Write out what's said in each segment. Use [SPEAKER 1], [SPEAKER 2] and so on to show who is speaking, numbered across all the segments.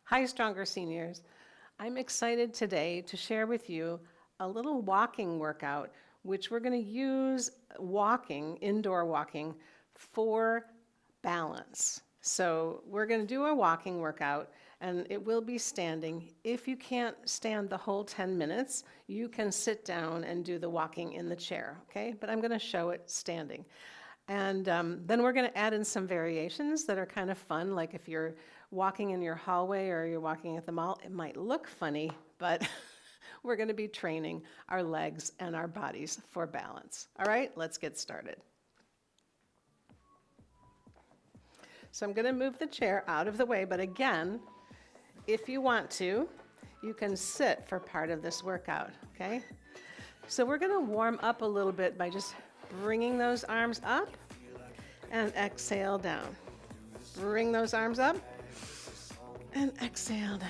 [SPEAKER 1] Hi, Stronger Seniors. I'm excited today to share with you a little walking workout, which we're going to use indoor walking, for balance. So we're going to do a walking workout, and it will be standing. If you can't stand the whole 10 minutes, you can sit down and do the walking in the chair, okay? But I'm going to show it standing. And then we're going to add in some variations that are kind of fun, like if you're walking in your hallway or you're walking at the mall, it might look funny, but we're going to be training our legs and our bodies for balance. All right, let's get started. So I'm going to move the chair out of the way, but again, if you want to, you can sit for part of this workout, okay? So we're going to warm up a little bit by just bringing those arms up and exhale down. Bring those arms up and exhale down.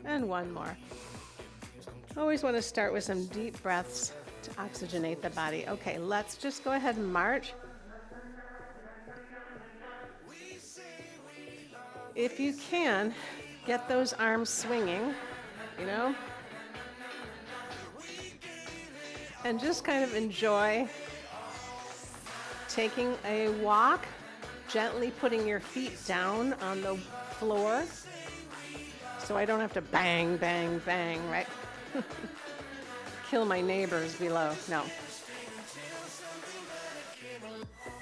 [SPEAKER 1] And one more. Always want to start with some deep breaths to oxygenate the body. Okay, let's just go ahead and march. If you can, get those arms swinging, you know, and just kind of enjoy taking a walk, gently putting your feet down on the floor so I don't have to bang, bang, bang, right? Kill my neighbors below. No.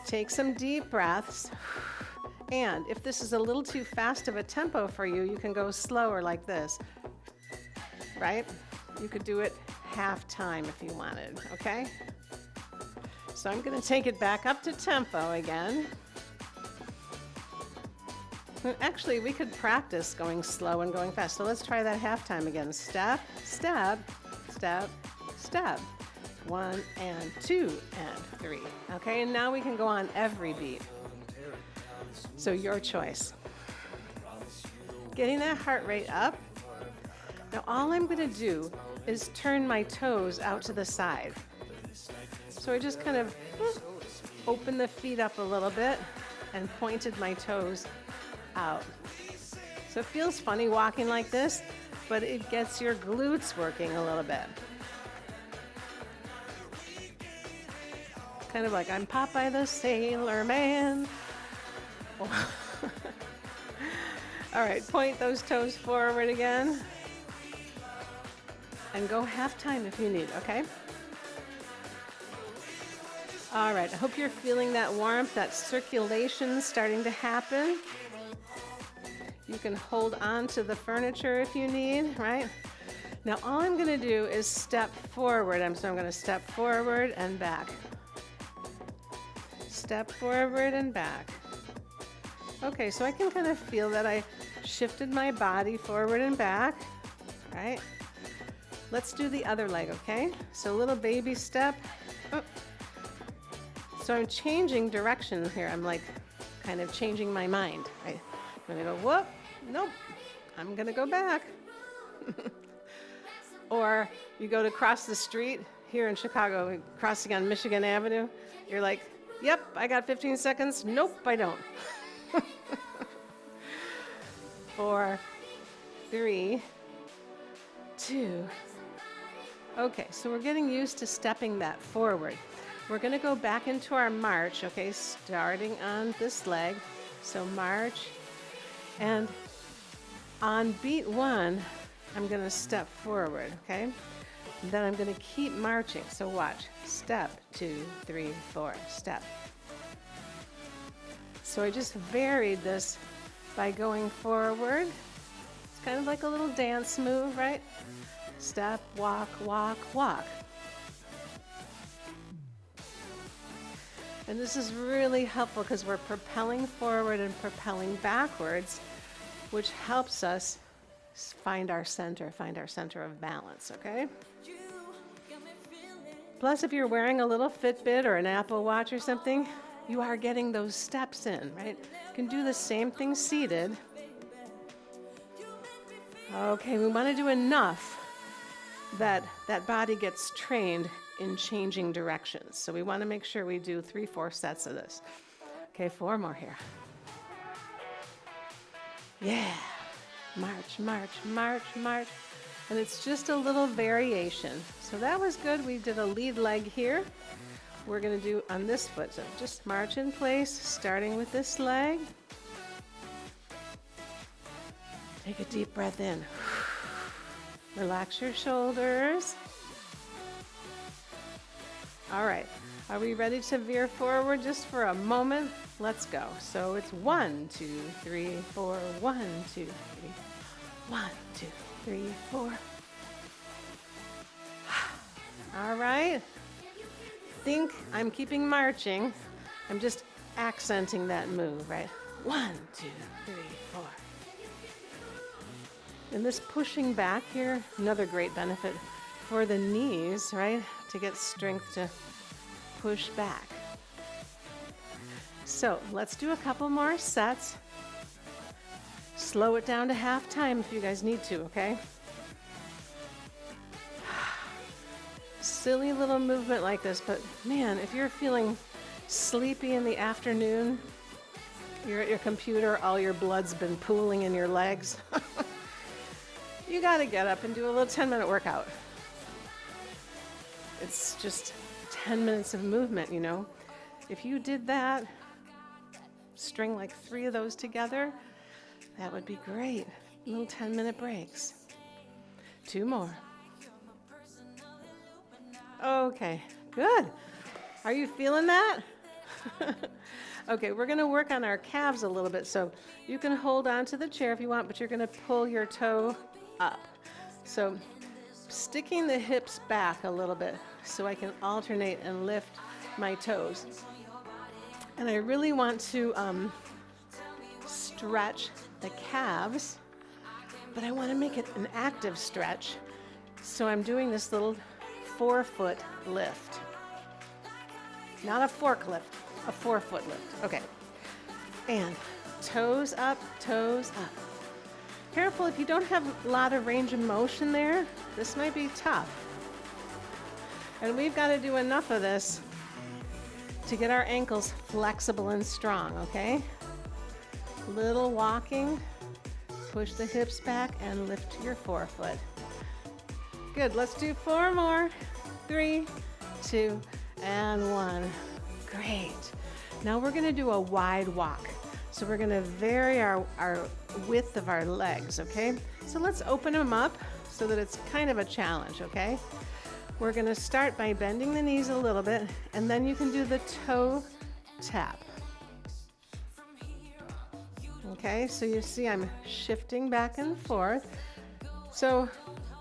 [SPEAKER 1] Take some deep breaths. And if this is a little too fast of a tempo for you, you can go slower like this, right? You could do it half time if you wanted, okay? So I'm going to take it back up to tempo again. And actually, we could practice going slow and going fast. So let's try that half time again. Step, step, step, step. 1 and 2 and 3. Okay, and now we can go on every beat. So your choice. Getting that heart rate up. Now all I'm going to do is turn my toes out to the side. So I just kind of opened the feet up a little bit and pointed my toes out. So it feels funny walking like this, but it gets your glutes working a little bit. Kind of like I'm Popeye the Sailor Man. Oh. All right, point those toes forward again. And go half time if you need, okay? All right, I hope you're feeling that warmth, that circulation starting to happen. You can hold on to the furniture if you need, right? Now all I'm gonna do is step forward. So I'm gonna step forward and back. Step forward and back. Okay, so I can kind of feel that I shifted my body forward and back, right? Let's do the other leg, okay? So a little baby step. Oh. So I'm changing direction here. I'm like kind of changing my mind, right? I'm gonna go, whoop, nope, I'm gonna go back. Or you go to cross the street here in Chicago, crossing on Michigan Avenue. You're like, yep, I got 15 seconds. Nope, I don't. 4, 3, 2. Okay, so we're getting used to stepping that forward. We're going to go back into our march, okay, starting on this leg. So march, and on beat 1, I'm going to step forward, okay? And then I'm going to keep marching. So watch. Step, 2, 3, 4, step. So I just varied this by going forward. It's kind of like a little dance move, right? Step, walk, walk, walk. And this is really helpful because we're propelling forward and propelling backwards, which helps us find our center of balance, okay? Plus, if you're wearing a little Fitbit or an Apple Watch or something, you are getting those steps in, right? You can do the same thing seated. Okay, we want to do enough that body gets trained in changing directions. So we want to make sure we do 3-4 sets of this. Okay, 4 more here. Yeah. march, march, march, march. And it's just a little variation. So that was good. We did a lead leg here. We're going to do on this foot. So just march in place, starting with this leg. Take a deep breath in. Relax your shoulders. All right. Are we ready to veer forward just for a moment? Let's go. So it's 1, 2, 3, 4. 1, 2, 3. 1, 2, 3, 4. All right. Think I'm keeping marching. I'm just accenting that move, right? 1, 2, 3, 4. And this pushing back here, another great benefit for the knees, right? To get strength to push back. So let's do a couple more sets. Slow it down to half time if you guys need to, okay? Silly little movement like this, but man, if you're feeling sleepy in the afternoon, you're at your computer, all your blood's been pooling in your legs. You gotta get up and do a little 10-minute workout. It's just 10 minutes of movement, you know. If you did that, string like 3 of those together, that would be great. Little 10-minute breaks. 2 more. Okay, good. Are you feeling that? Okay, we're gonna work on our calves a little bit. So you can hold on to the chair if you want, but you're gonna pull your toe up. So sticking the hips back a little bit so I can alternate and lift my toes. And I really want to stretch the calves, but I want to make it an active stretch. So I'm doing this little 4-foot lift. Not a fork lift, a 4-foot lift. Okay. And toes up, toes up. Careful, if you don't have a lot of range of motion there, this might be tough. And we've got to do enough of this to get our ankles flexible and strong, okay? Little walking, push the hips back and lift your 4-foot. Good, let's do 4 more. 3, 2, and 1. Great. Now we're gonna do a wide walk. So we're gonna vary our width of our legs, okay? So let's open them up so that it's kind of a challenge, okay? We're gonna start by bending the knees a little bit, and then you can do the toe tap. Okay, so you see I'm shifting back and forth. So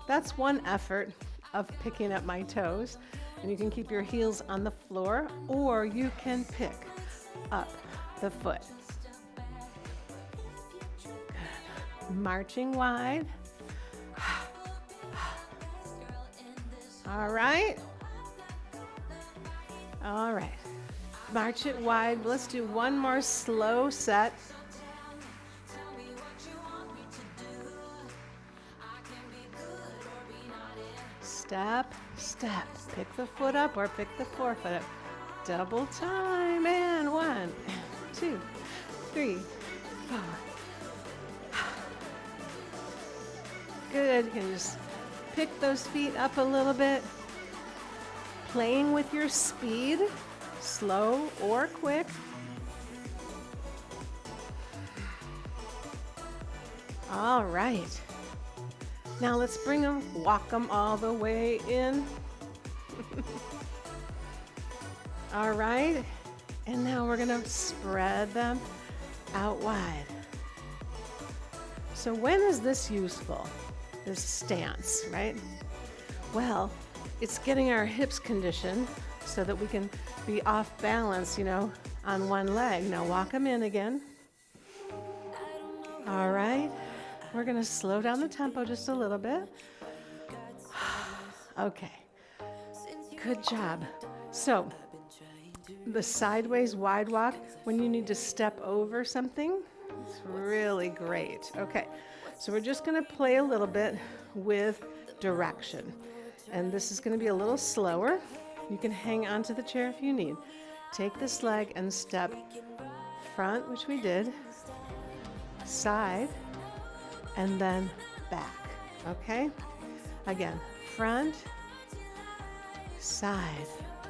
[SPEAKER 1] that's one effort of picking up my toes. And you can keep your heels on the floor, or you can pick up the foot. Good. Marching wide. All right. All right. March it wide. Let's do one more slow set. Step, step. Pick the foot up or pick the 4-foot up. Double time. And 1, 2, 3, 4. Good. You can just pick those feet up a little bit. Playing with your speed, slow or quick. All right. Now let's bring them, walk them all the way in. All right. And now we're gonna spread them out wide. So when is this useful? This stance, right? Well, it's getting our hips conditioned so that we can be off balance, you know, on one leg. Now walk them in again. All right. We're going to slow down the tempo just a little bit. Okay. Good job. So the sideways wide walk, when you need to step over something, it's really great. Okay. So we're just going to play a little bit with direction. And this is going to be a little slower. You can hang onto the chair if you need. Take this leg and step front, which we did, side, and then back, okay? Again, front, side,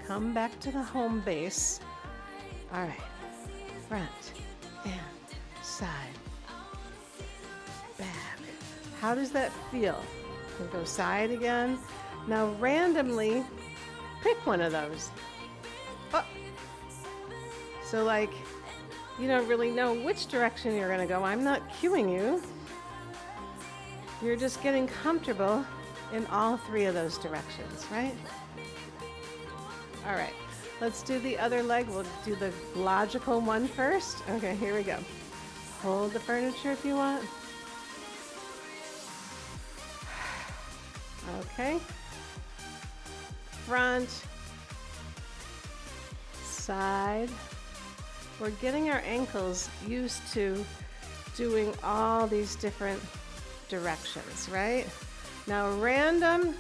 [SPEAKER 1] come back to the home base. All right, front and side, back. How does that feel? We'll go side again. Now randomly pick one of those. Oh. So like, you don't really know which direction you're gonna go. I'm not cueing you. You're just getting comfortable in all three of those directions, right? All right, let's do the other leg. We'll do the logical one first. Okay, here we go. Hold the furniture if you want. Okay. Front, side. We're getting our ankles used to doing all these different directions, right? Now random,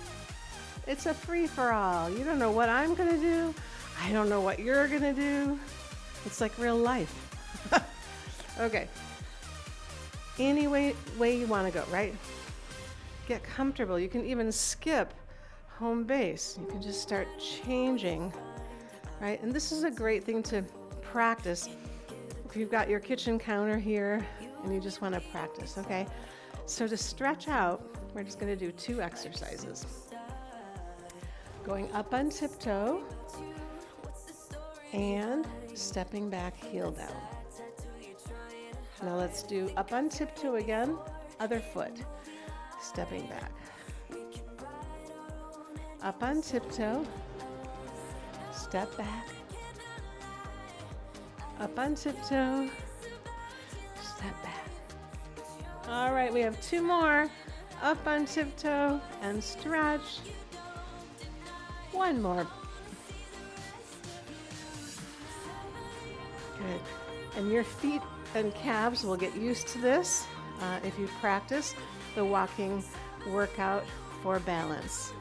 [SPEAKER 1] it's a free-for-all. You don't know what I'm gonna do. I don't know what you're gonna do. It's like real life. Okay. Any way you wanna go, right? Get comfortable. You can even skip home base. You can just start changing, right? And this is a great thing to practice if you've got your kitchen counter here and you just wanna practice, okay? So to stretch out, we're just gonna do 2 exercises. Going up on tiptoe and stepping back, heel down. Now let's do up on tiptoe again, other foot, stepping back. Up on tiptoe, step back. Up on tiptoe, step back. All right, we have 2 more. Up on tiptoe and stretch. 1 more. Good. And your feet and calves will get used to this if you practice the walking workout for balance.